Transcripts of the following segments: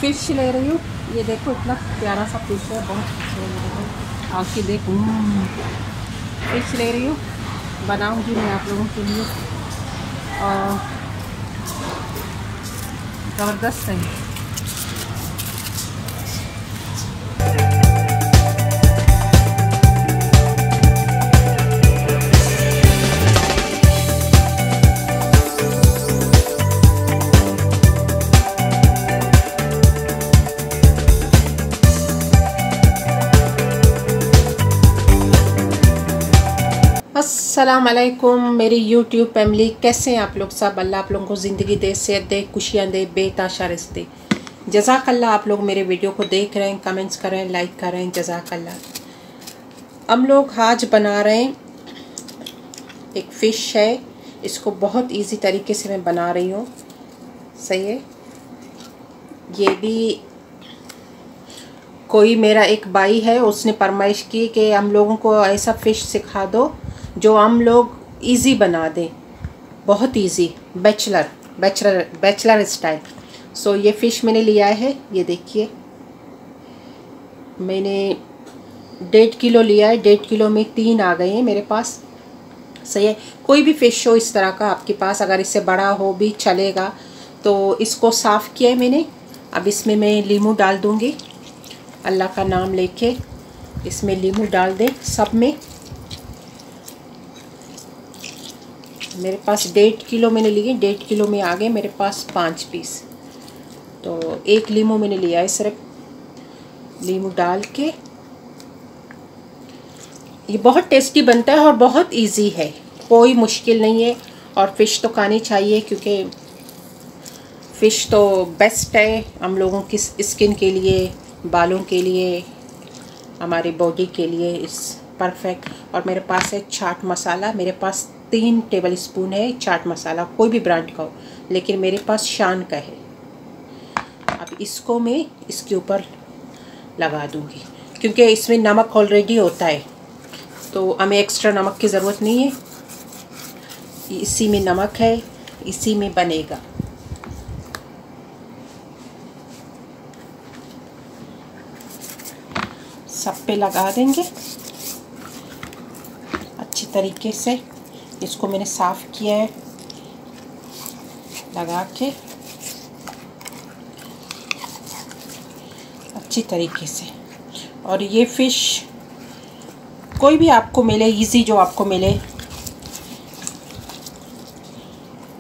Fish ले रही हूँ। ये देखो इतना प्यारा सा फिश है, बहुत देखो आँखें देखो। फिश ले रही हूँ, बनाऊँगी मैं आप लोगों के लिए और ज़बरदस्त है। अस्सलाम वालेकुम मेरी यूट्यूब फैमिली, कैसे हैं आप लोग सब। अल्लाह आप लोगों को ज़िंदगी दे, सेहत दे, खुशियाँ दे, बेताशा रिज़्क़ दे। जज़ाकल्लाह। आप लोग मेरे वीडियो को देख रहे हैं, कमेंट्स कर रहे हैं, लाइक कर रहे हैं, जज़ाकल्लाह। हम लोग आज बना रहे हैं एक फ़िश है, इसको बहुत इजी तरीके से मैं बना रही हूँ। सही है। ये भी कोई मेरा एक भाई है, उसने फरमाइश की कि हम लोगों को ऐसा फ़िश सिखा दो जो हम लोग इजी बना दें, बहुत इजी, बैचलर स्टाइल। सो ये फ़िश मैंने लिया है, ये देखिए मैंने 1.5 किलो लिया है। 1.5 किलो में 3 आ गए हैं मेरे पास। सही है। कोई भी फ़िश हो इस तरह का आपके पास, अगर इससे बड़ा हो भी चलेगा। तो इसको साफ़ किया है मैंने। अब इसमें मैं लीमू डाल दूँगी, अल्लाह का नाम लेके इसमें लीमू डाल दें सब में। मेरे पास 1.5 किलो मैंने लिए, 1.5 किलो में आ गए मेरे पास 5 पीस। तो 1 लीमू मैंने लिया है, सिर्फ लीमू डाल के। ये बहुत टेस्टी बनता है और बहुत इजी है, कोई मुश्किल नहीं है। और फ़िश तो खानी चाहिए क्योंकि फ़िश तो बेस्ट है हम लोगों की स्किन के लिए, बालों के लिए, हमारी बॉडी के लिए इस परफेक्ट। और मेरे पास है चाट मसाला, मेरे पास 3 टेबल स्पून है चाट मसाला, कोई भी ब्रांड का हो, लेकिन मेरे पास शान का है। अब इसको मैं इसके ऊपर लगा दूंगी क्योंकि इसमें नमक ऑलरेडी होता है, तो हमें एक्स्ट्रा नमक की ज़रूरत नहीं है। इसी में नमक है, इसी में बनेगा। सब पे लगा देंगे अच्छी तरीके से। इसको मैंने साफ़ किया है लगा के अच्छी तरीके से। और ये फ़िश कोई भी आपको मिले, इजी जो आपको मिले,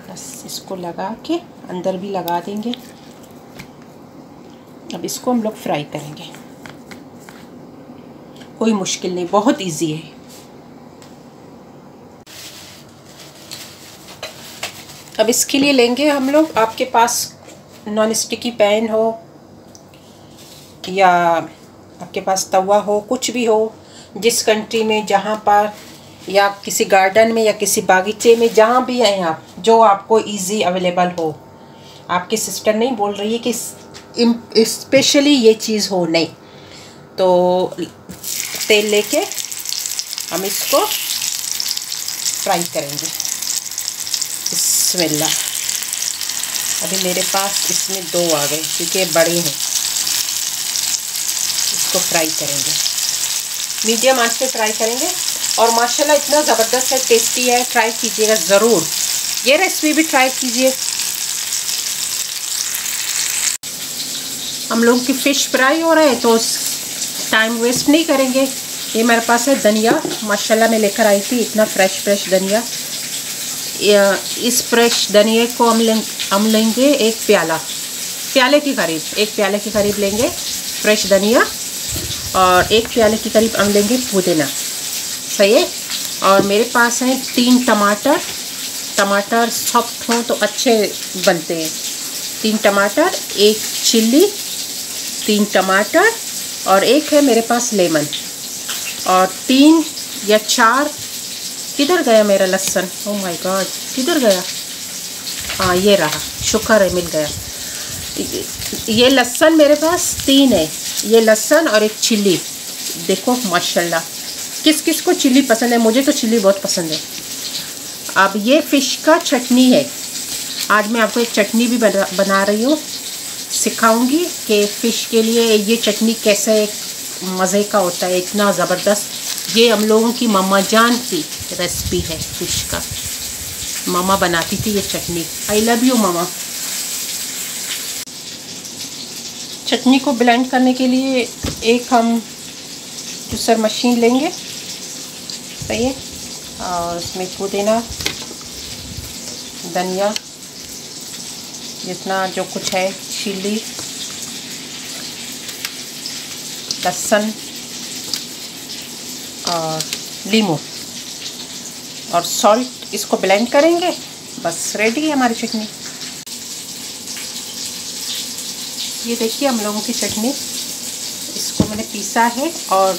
बस इसको लगा के अंदर भी लगा देंगे। अब इसको हम लोग फ्राई करेंगे, कोई मुश्किल नहीं, बहुत इजी है। अब इसके लिए लेंगे हम लोग, आपके पास नॉन स्टिकी पैन हो या आपके पास तवा हो, कुछ भी हो, जिस कंट्री में जहाँ पर, या किसी गार्डन में या किसी बागीचे में, जहाँ भी हैं आप, जो आपको इजी अवेलेबल हो। आपकी सिस्टर नहीं बोल रही है कि स्पेशली ये चीज़ हो, नहीं। तो तेल लेके हम इसको फ्राई करेंगे। बिस्मिल्लाह। अभी मेरे पास इसमें 2 आ गए क्योंकि बड़े हैं। इसको फ्राई करेंगे, मीडियम आंच पे फ्राई करेंगे। और माशाल्लाह इतना ज़बरदस्त है, टेस्टी है, ट्राई कीजिएगा ज़रूर। ये रेसिपी भी ट्राई कीजिए। हम लोग की फ़िश फ्राई हो रहे हैं तो टाइम वेस्ट नहीं करेंगे। ये मेरे पास है धनिया, माशाल्लाह मैं लेकर आई थी, इतना फ्रेश धनिया। इस फ्रेश धनिया को हम लेंगे एक प्याले के करीब लेंगे फ्रेश धनिया, और 1 प्याले के करीब हम लेंगे पुदीना। सही है। और मेरे पास हैं 3 टमाटर सॉफ्ट हों तो अच्छे बनते हैं। 3 टमाटर, 1 चिल्ली, 3 टमाटर, और 1 है मेरे पास लेमन, और 3 या 4, किधर गया मेरा लहसुन, ओह माय गॉड, किधर गया, हाँ ये रहा, शुक्र है मिल गया। ये लहसुन मेरे पास 3 है, ये लहसुन और 1 चिल्ली। देखो माशाल्लाह, किस किस को चिल्ली पसंद है, मुझे तो चिल्ली बहुत पसंद है। अब ये फ़िश का चटनी है, आज मैं आपको एक चटनी भी बना रही हूँ। सिखाऊंगी कि फ़िश के लिए ये चटनी कैसे मज़े का होता है, इतना ज़बरदस्त। ये हम लोगों की मम्मा जान की रेसिपी है फ़िश का। मामा बनाती थी ये चटनी। आई लव यू मामा। चटनी को ब्लेंड करने के लिए एक हम जूसर मशीन लेंगे, सही है। और उसमें पुदीना, धनिया, जितना जो कुछ है, चिली, लहसुन और लीमू और सॉल्ट, इसको ब्लेंड करेंगे। बस रेडी है हमारी चटनी। ये देखिए हम लोगों की चटनी, इसको मैंने पीसा है और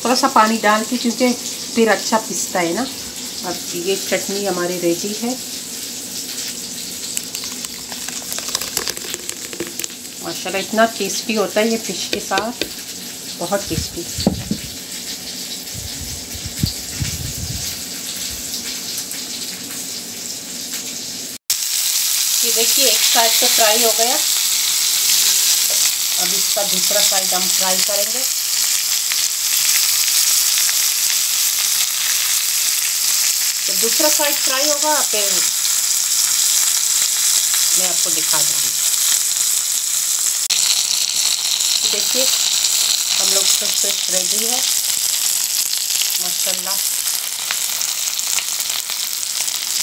थोड़ा सा पानी डाल के, क्योंकि फिर अच्छा पिसता है ना। अब ये चटनी हमारी रेडी है। माशाल्लाह इतना टेस्टी होता है ये फ़िश के साथ, बहुत टेस्टी। ये देखिए एक साइड से फ्राई हो गया, अब इसका दूसरा साइड हम फ्राई करेंगे। जब दूसरा साइड फ्राई होगा फिर मैं आपको दिखा दूँगी। देखिए हम लोग सब फिश रेडी है माशाल्लाह।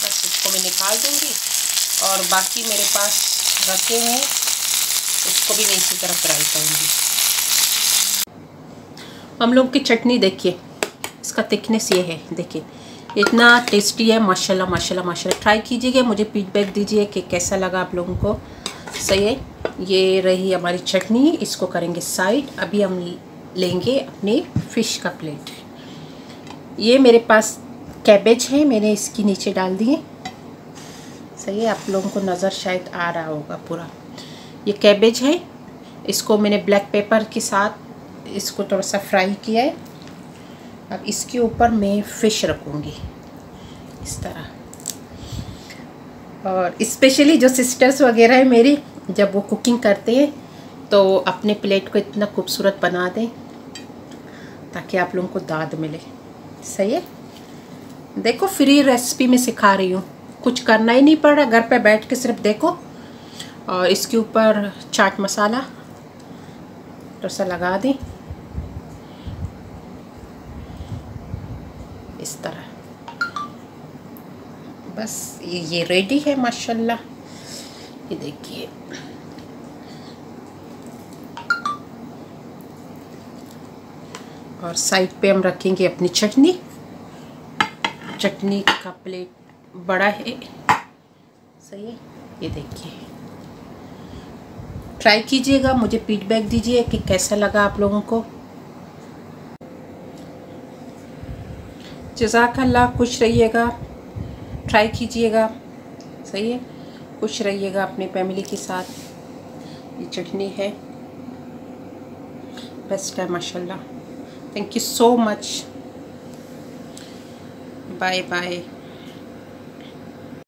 बस इसको मैं निकाल दूँगी और बाकी मेरे पास रखे हैं, इसको भी मैं इसी तरह फ्राई करूँगी। हम लोग की चटनी देखिए, इसका थिकनेस ये है, देखिए इतना टेस्टी है माशाल्लाह माशाल्लाह माशाल्लाह। ट्राई कीजिएगा, मुझे फीडबैक दीजिए कि कैसा लगा आप लोगों को। सही है। ये रही हमारी चटनी, इसको करेंगे साइड। अभी हम लेंगे अपनी फ़िश का प्लेट। ये मेरे पास कैबेज है, मैंने इसकी नीचे डाल दिए। सही है, आप लोगों को नज़र शायद आ रहा होगा पूरा। ये कैबेज है, इसको मैंने ब्लैक पेपर के साथ इसको थोड़ा सा फ्राई किया है। अब इसके ऊपर मैं फ़िश रखूँगी इस तरह। और स्पेशली जो सिस्टर्स वगैरह है मेरी, जब वो कुकिंग करते हैं तो अपने प्लेट को इतना खूबसूरत बना दें ताकि आप लोगों को दाद मिले। सही है। देखो फ्री रेसिपी में सिखा रही हूँ, कुछ करना ही नहीं पड़ रहा, घर पे बैठ के सिर्फ देखो। और इसके ऊपर चाट मसाला थोड़ा सा लगा दें इस तरह। बस ये रेडी है माशाल्लाह। ये देखिए और साइड पे हम रखेंगे अपनी चटनी। चटनी का प्लेट बड़ा है, सही है। ये देखिए, ट्राई कीजिएगा, मुझे फीडबैक दीजिए कि कैसा लगा आप लोगों को। जज़ाकल्लाह। खुश रहिएगा, ट्राई कीजिएगा। सही है, खुश रहिएगा अपनी फैमिली के साथ। ये चटनी है, बेस्ट है माशाल्लाह। Thank you so much. Bye bye.